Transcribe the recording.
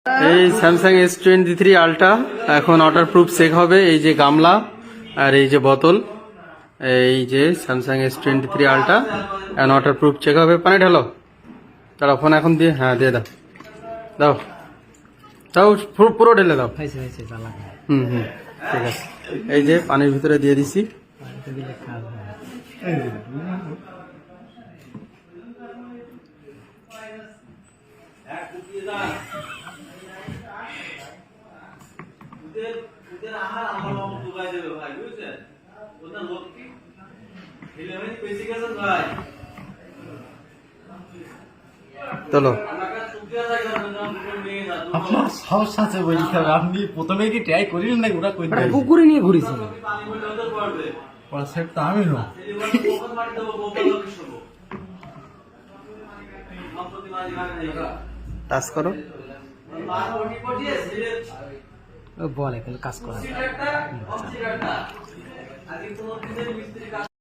এই Samsung S23 ultra এখন waterproof check হবে। এই যে গামলা আর এই যে বোতল, এই যে স্যামসাং S23 আলট্রা এখন ওয়াটারপ্রুফ চেক হবে। পানি ঢালো, তারা ফোন এখন দিয়ে, হ্যাঁ দিয়ে দাও, দাও দাও, পুরো ঢেলে দাও। হুম হুম, ঠিক আছে। এই যে পানির ভিতরে দিয়ে দিছি। চলো, আপনার সাহস আছে বলতে হবে। আপনি প্রথমে কি ট্রাই করিলেন না? ওরা কই পুকুরে নিয়ে ঘুরেছিল। সেট তো আমি না। টাচ করো। বলে কাজ করে।